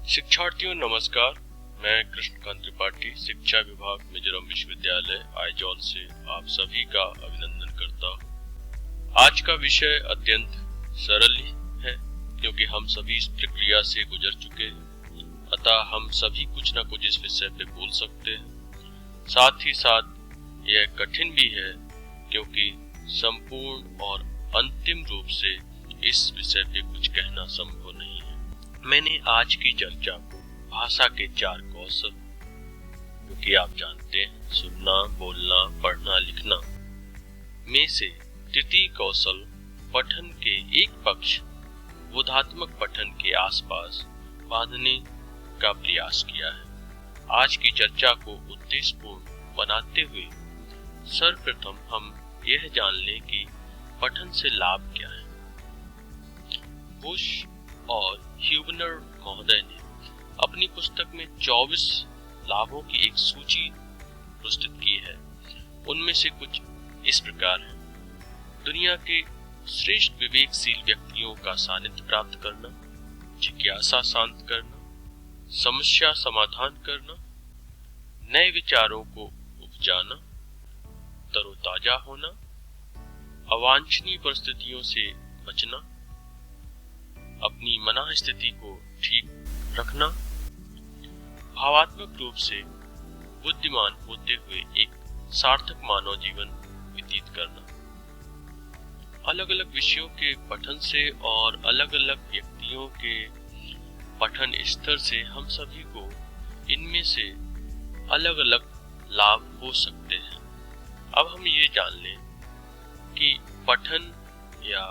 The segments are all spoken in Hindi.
शिक्षार्थियों नमस्कार। मैं कृष्णकांत त्रिपाठी शिक्षा विभाग मिजोरम विश्वविद्यालय आइजॉल से आप सभी का अभिनंदन करता हूँ। आज का विषय अत्यंत सरल है क्योंकि हम सभी इस प्रक्रिया से गुजर चुके हैं, अतः हम सभी कुछ न कुछ इस विषय पे बोल सकते हैं। साथ ही साथ यह कठिन भी है क्योंकि संपूर्ण और अंतिम रूप से इस विषय पे कुछ कहना संभव नहीं है। मैंने आज की चर्चा को भाषा के 4 कौशल, क्योंकि आप जानते हैं सुनना, बोलना, पढ़ना, लिखना में से तृतीय कौशल पठन के एक पक्ष बोधात्मक पठन के आसपास बांधने का प्रयास किया है। आज की चर्चा को उद्देश्यपूर्ण बनाते हुए सर्वप्रथम हम यह जान लें कि पठन से लाभ क्या है। बुश और ह्यूबनर महोदय ने अपनी पुस्तक में 24 लाभों की एक सूची प्रस्तुत की है। उनमें से कुछ इस प्रकार है: दुनिया के श्रेष्ठ विवेकशील व्यक्तियों का सानिध्य प्राप्त करना, जिज्ञासा शांत करना, समस्या समाधान करना, नए विचारों को उपजाना, तरोताजा होना, अवांछनीय परिस्थितियों से बचना, अपनी मन स्थिति को ठीक रखना, भावात्मक रूप से बुद्धिमान होते हुए एक सार्थक मानव जीवन व्यतीत करना। अलग अलग विषयों के पठन से और अलग अलग व्यक्तियों के पठन स्तर से हम सभी को इनमें से अलग अलग लाभ हो सकते हैं। अब हम ये जान लें कि पठन या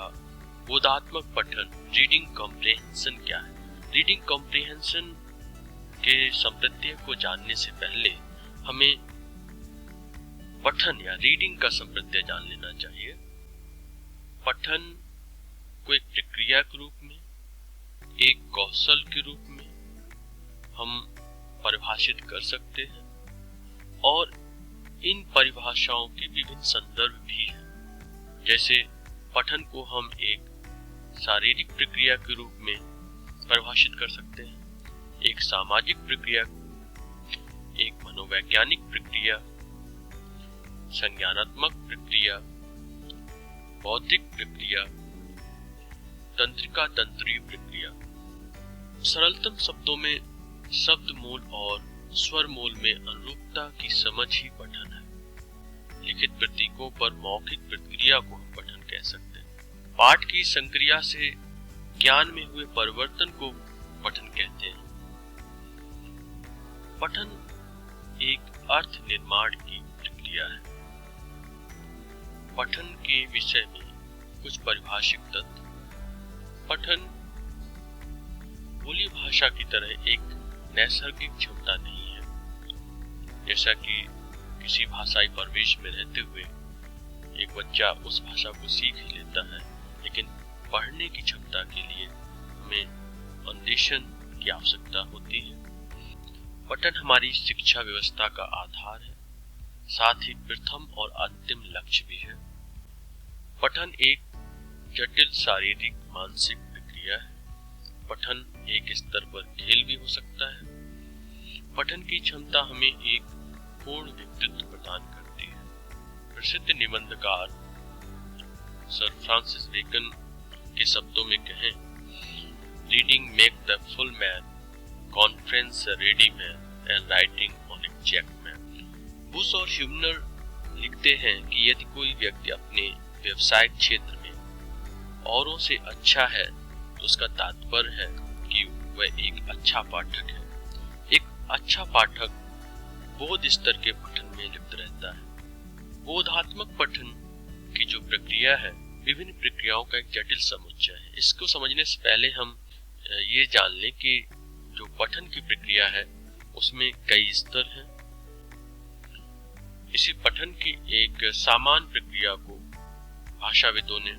बोधात्मक पठन, रीडिंग कॉम्प्रिहेंशन क्या है। रीडिंग कॉम्प्रिहेंशन के संप्रत्यय को जानने से पहले हमें पठन या रीडिंग का संप्रत्यय जान लेना चाहिए। पठन को एक प्रक्रिया के रूप में, एक कौशल के रूप में हम परिभाषित कर सकते हैं और इन परिभाषाओं के विभिन्न संदर्भ भी हैं। जैसे पठन को हम एक शारीरिक प्रक्रिया के रूप में परिभाषित कर सकते हैं, एक सामाजिक प्रक्रिया, एक मनोवैज्ञानिक प्रक्रिया, संज्ञानात्मक प्रक्रिया, बौद्धिक प्रक्रिया, तंत्रिका तंत्रीय प्रक्रिया। सरलतम शब्दों में शब्द मूल और स्वर मूल में अनुरूपता की समझ ही पठन है। लिखित प्रतीकों पर मौखिक प्रतिक्रिया को हम पठन कह सकते हैं। पाठ की संक्रिया से ज्ञान में हुए परिवर्तन को पठन कहते हैं। पठन एक अर्थ निर्माण की प्रक्रिया है। पठन के विषय में कुछ परिभाषित तत्व। पठन बोली भाषा की तरह एक नैसर्गिक क्षमता नहीं है। जैसा कि किसी भाषाई परिवेश में रहते हुए एक बच्चा उस भाषा को सीख ही लेता है, लेकिन पढ़ने की क्षमता के लिए हमें अन्वेषण की आवश्यकता होती है। पठन हमारी शिक्षा व्यवस्था का आधार है, साथ ही प्रथम और अंतिम लक्ष्य भी है। पठन एक जटिल शारीरिक मानसिक प्रक्रिया है। पठन एक स्तर पर खेल भी हो सकता है। पठन की क्षमता हमें एक पूर्ण व्यक्तित्व प्रदान करती है। प्रसिद्ध निबंधकार सर फ्रांसिस बेकन के शब्दों में कहें, reading make the full man, conference ready man and writing an exact मैन। बुश और ह्यूबनर लिखते हैं कि यदि कोई व्यक्ति अपने व्यवसायिक क्षेत्र में औरों से अच्छा है तो उसका तात्पर्य है कि वह एक अच्छा पाठक है। एक अच्छा पाठक बोध स्तर के पठन में लिप्त रहता है। बोधात्मक पठन की जो प्रक्रिया है विभिन्न प्रक्रियाओं का एक जटिल समुच्चय है। इसको समझने से पहले हम ये जान लें कि जो पठन की प्रक्रिया है उसमें कई स्तर हैं। इसी पठन की एक सामान्य प्रक्रिया को भाषाविदों ने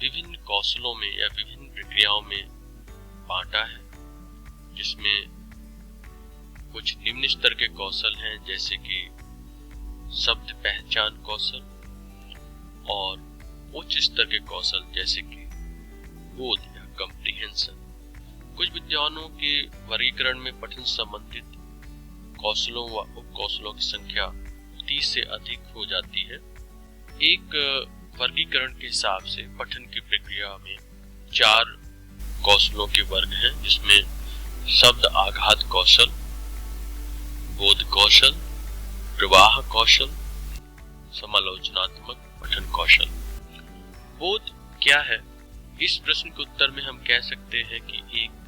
विभिन्न कौशलों में या विभिन्न प्रक्रियाओं में बांटा है, जिसमें कुछ निम्न स्तर के कौशल हैं जैसे कि शब्द पहचान कौशल, और उच्च स्तर के कौशल जैसे कि बोध या कॉम्प्रिहेंशन। कुछ विद्वानों के वर्गीकरण में पठन संबंधित कौशलों व उप कौशलों की संख्या 30 से अधिक हो जाती है। एक वर्गीकरण के हिसाब से पठन की प्रक्रिया में 4 कौशलों के वर्ग हैं, जिसमें शब्द आघात कौशल, बोध कौशल, प्रवाह कौशल, समालोचनात्मक पठन कौशल। बोध क्या है? इस प्रश्न के उत्तर में हम कह सकते हैं कि एक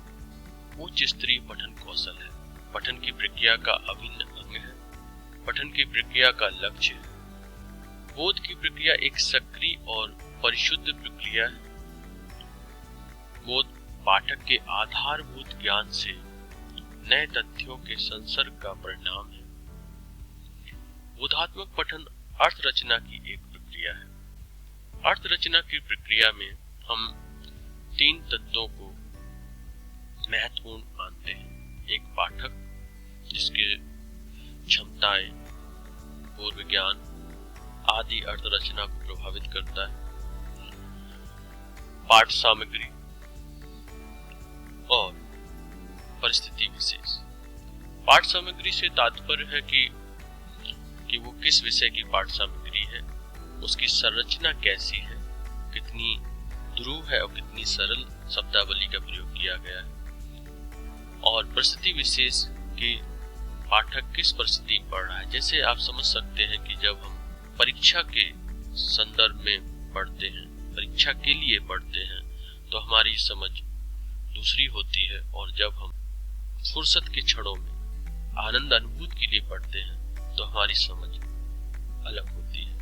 उच्च स्तरीय पठन कौशल है, पठन की प्रक्रिया का अभिन्न अंग है, पठन की प्रक्रिया का लक्ष्य है। बोध की प्रक्रिया एक सक्रिय और परिशुद्ध प्रक्रिया है। बोध पाठक के आधारभूत ज्ञान से नए तथ्यों के संसर्ग का परिणाम है। बोधात्मक पठन अर्थ रचना की एक प्रक्रिया है। अर्थ रचना की प्रक्रिया में हम 3 तत्वों को महत्वपूर्ण मानते हैं। एक पाठक, जिसके क्षमताएं, पूर्व ज्ञान आदि अर्थ रचना को प्रभावित करता है। पाठ सामग्री और परिस्थिति विशेष। पाठ सामग्री से तात्पर्य है कि वो किस विषय की पाठ सामग्री है, उसकी संरचना कैसी है, कितनी ध्रुव है और कितनी सरल शब्दावली का प्रयोग किया गया है। और परिस्थिति विशेष कि पाठक किस परिस्थिति में पढ़ रहा है। जैसे आप समझ सकते हैं कि जब हम परीक्षा के संदर्भ में पढ़ते हैं, परीक्षा के लिए पढ़ते हैं, तो हमारी समझ दूसरी होती है, और जब हम फुर्सत के क्षणों में आनंद अनुभूति के लिए पढ़ते हैं तो हमारी समझ अलग होती है।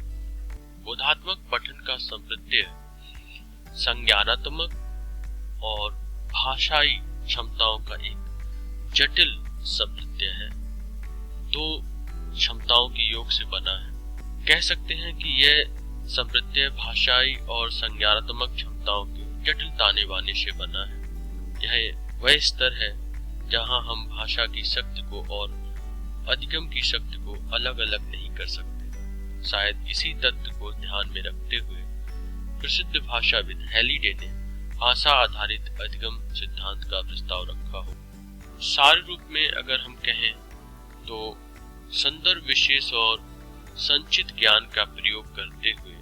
बोधात्मक पठन का संप्रत्यय संज्ञानात्मक और भाषाई क्षमताओं का एक जटिल संप्रत्यय है। 2 क्षमताओं के योग से बना है। कह सकते हैं कि यह संप्रत्यय भाषाई और संज्ञानात्मक क्षमताओं के जटिल ताने बाने से बना है। यह वह स्तर है जहां हम भाषा की शक्ति को और अधिगम की शक्ति को अलग अलग नहीं कर सकते। शायद इसी तत्व को ध्यान में रखते हुए प्रसिद्ध भाषाविद हैलीडे ने भाषा आधारित अधिगम सिद्धांत का प्रस्ताव रखा हो। सार रूप में अगर हम कहें तो संदर्भ विशेष और संचित ज्ञान का प्रयोग करते हुए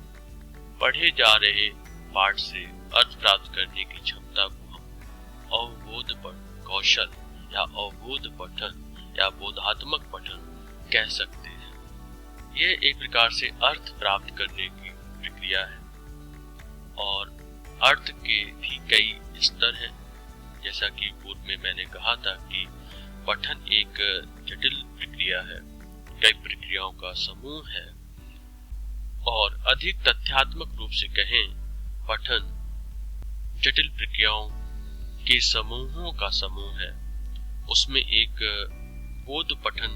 पढ़े जा रहे पाठ से अर्थ प्राप्त करने की क्षमता को हम अवबोध कौशल या अवबोध पठन या बोधात्मक पठन कह सकते हैं। यह एक प्रकार से अर्थ प्राप्त करने की प्रक्रिया है, और अर्थ के भी कई स्तर हैं। जैसा कि पूर्व में मैंने कहा था कि पठन एक जटिल प्रक्रिया है, कई प्रक्रियाओं का समूह है, और अधिक तथ्यात्मक रूप से कहें, पठन जटिल प्रक्रियाओं के समूहों का समूह है। उसमें एक बोध पठन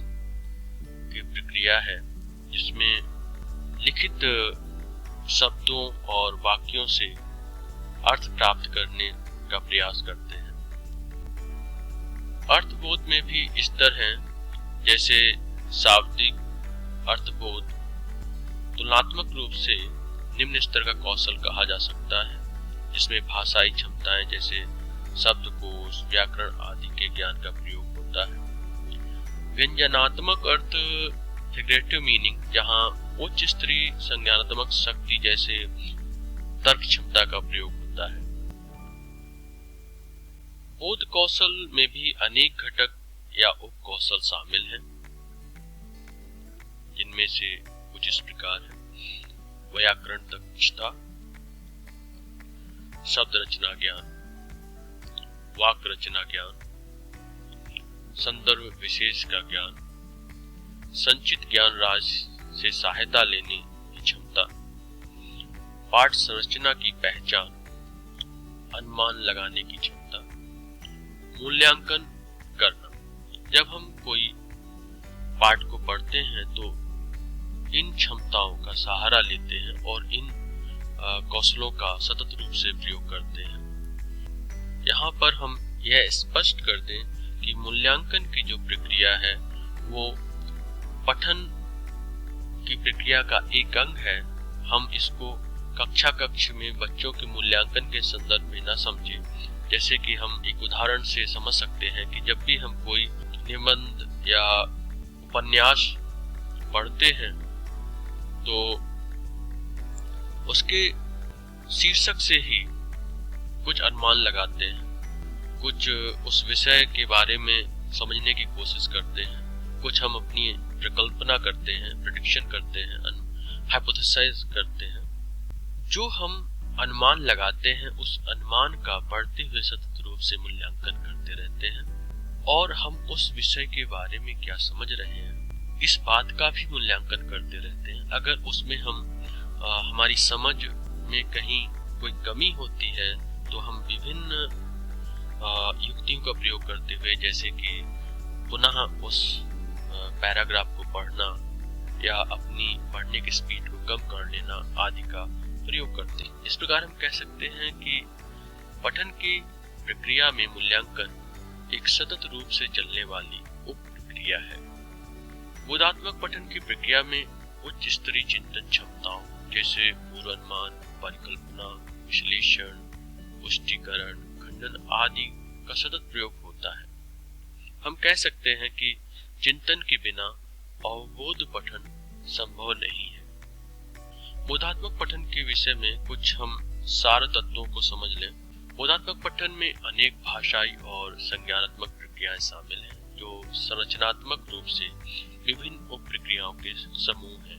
की प्रक्रिया है, जिसमें लिखित शब्दों और वाक्यों से अर्थ प्राप्त करने का प्रयास करते हैं। अर्थबोध में भी स्तर हैं, जैसे शाब्दिक अर्थबोध तुलनात्मक रूप से निम्न स्तर का कौशल कहा जा सकता है, जिसमें भाषाई क्षमताएं जैसे शब्दकोश, व्याकरण आदि के ज्ञान का प्रयोग होता है। व्यंजनात्मक अर्थ फिगरेटिव मीनिंग, जहां उच्च स्तरीय संज्ञानात्मक शक्ति जैसे तर्क क्षमता का प्रयोग होता है। बोध कौशल में भी अनेक घटक या उप कौशल शामिल हैं, जिनमें से कुछ इस प्रकार है। व्याकरण दक्षता, शब्द रचना ज्ञान, वाक रचना ज्ञान, संदर्भ विशेष का ज्ञान, संचित ज्ञान राशि से सहायता लेने की क्षमता, पाठ संरचना की पहचान, अनुमान लगाने की क्षमता, मूल्यांकन करना। जब हम कोई पाठ को पढ़ते हैं तो इन क्षमताओं का सहारा लेते हैं और इन कौशलों का सतत रूप से प्रयोग करते हैं। यहाँ पर हम यह स्पष्ट कर दें कि मूल्यांकन की जो प्रक्रिया है वो पठन की प्रक्रिया का एक अंग है। हम इसको कक्षा में बच्चों के मूल्यांकन के संदर्भ में न समझें, जैसे कि हम एक उदाहरण से समझ सकते हैं कि जब भी हम कोई निबंध या उपन्यास पढ़ते हैं तो उसके शीर्षक से ही कुछ अनुमान लगाते हैं, कुछ उस विषय के बारे में समझने की कोशिश करते हैं, कुछ हम अपनी प्रकल्पना करते हैं, प्रेडिक्शन करते हैं, हाइपोथेसाइज करते हैं। जो हम अनुमान लगाते हैं उस अनुमान का पढ़ते हुए सतत रूप से मूल्यांकन करते रहते हैं और हम उस विषय के बारे में क्या समझ रहे हैं इस बात का भी मूल्यांकन करते रहते हैं। अगर उसमें हमारी समझ में कहीं कोई कमी होती है तो हम विभिन्न युक्तियों का प्रयोग करते हुए, जैसे कि पुनः उस पैराग्राफ को पढ़ना या अपनी पढ़ने की स्पीड को कम कर लेना आदि का प्रयोग करते हैं। इस प्रकार हम कह सकते हैं कि पठन की प्रक्रिया में मूल्यांकन एक सतत रूप से चलने वाली उप प्रक्रिया है। बोधात्मक पठन की प्रक्रिया में उच्च स्तरीय चिंतन क्षमताओं जैसे पूर्वानुमान, परिकल्पना, विश्लेषण, पुष्टिकरण, खंडन आदि का सतत प्रयोग होता है। हम कह सकते हैं कि चिंतन के बिना अवबोध पठन संभव नहीं है। बोधात्मक पठन के विषय में कुछ हम सार तत्वों को समझ लें। बोधात्मक पठन में अनेक भाषाई और संज्ञानात्मक प्रक्रियाएं शामिल हैं जो संरचनात्मक रूप से विभिन्न उप प्रक्रियाओं के समूह हैं।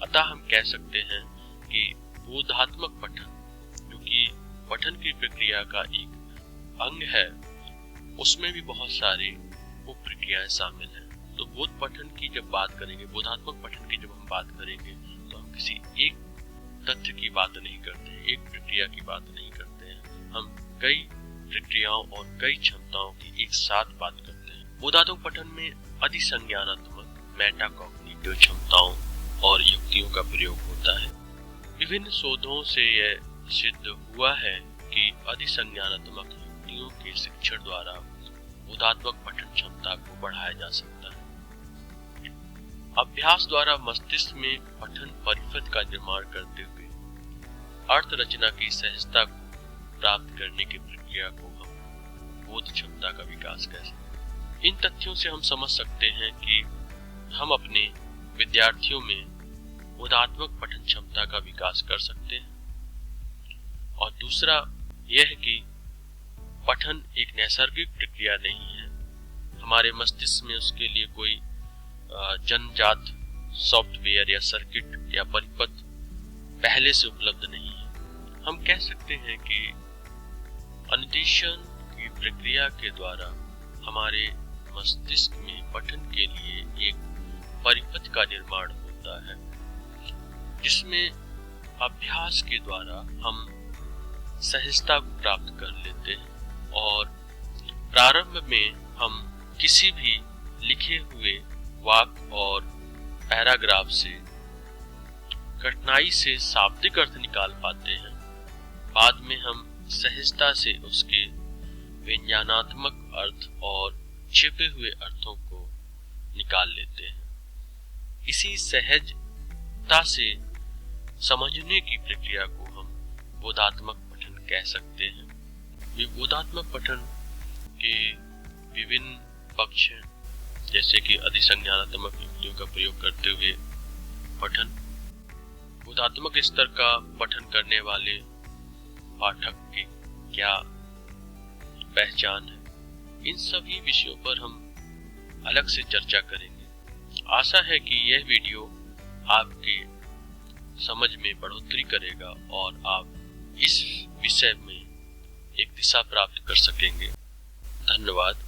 अतः हम कह सकते हैं कि बोधात्मक पठन जो कि पठन की प्रक्रिया का एक अंग है, उसमें भी बहुत सारे उप प्रक्रियाएं शामिल हैं। तो बोध पठन की जब बात करेंगे, बोधात्मक पठन की जब हम बात करेंगे तो हम किसी एक तथ्य की बात नहीं करते हैं, एक प्रक्रिया की बात नहीं करते हैं, हम कई प्रक्रियाओं और कई क्षमताओं की एक साथ बात करते हैं। बोधात्मक पठन में अधिसंज्ञानात्मक मेटाकॉग्निटिव क्षमताओं और युक्तियों का प्रयोग होता है। विभिन्न शोधों से यह सिद्ध हुआ है कि अधिसंज्ञानात्मक युक्तियों के शिक्षण द्वारा बोधात्मक पठन क्षमता को बढ़ाया जा सकता है। अभ्यास द्वारा मस्तिष्क में पठन परिपथ का निर्माण करते हुए अर्थ रचना की सहजता को प्राप्त करने की प्रक्रिया को हम बोध क्षमता का विकास कह सकते हैं। इन तथ्यों से हम समझ सकते हैं कि हम अपने विद्यार्थियों में बोधात्मक पठन क्षमता का विकास कर सकते हैं। और दूसरा यह है कि पठन एक नैसर्गिक प्रक्रिया नहीं है, हमारे मस्तिष्क में उसके लिए कोई जन्मजात सॉफ्टवेयर या सर्किट या परिपथ पहले से उपलब्ध नहीं है। हम कह सकते हैं कि अनुदेशन की प्रक्रिया के द्वारा हमारे मस्तिष्क में पठन के लिए एक परिपथ का निर्माण होता है, जिसमें अभ्यास के द्वारा हम सहजता को प्राप्त कर लेते हैं और प्रारंभ में हम किसी भी लिखे हुए वाक्य और पैराग्राफ से कठिनाई से शाब्दिक अर्थ निकाल पाते हैं। बाद में हम सहजता से उसके व्यंजनात्मक अर्थ और छिपे हुए अर्थों को निकाल लेते हैं। इसी सहजता से समझने की प्रक्रिया को हम बोधात्मक पठन कह सकते हैं। बोधात्मक पठन के विभिन्न पक्ष हैं, जैसे कि अधिसंज्ञानात्मक युक्तियों का प्रयोग करते हुए पठन, बोधात्मक स्तर का पठन करने वाले पाठक की क्या पहचान है। इन सभी विषयों पर हम अलग से चर्चा करेंगे। आशा है कि यह वीडियो आपके समझ में बढ़ोतरी करेगा और आप इस विषय में एक दिशा प्राप्त कर सकेंगे। धन्यवाद।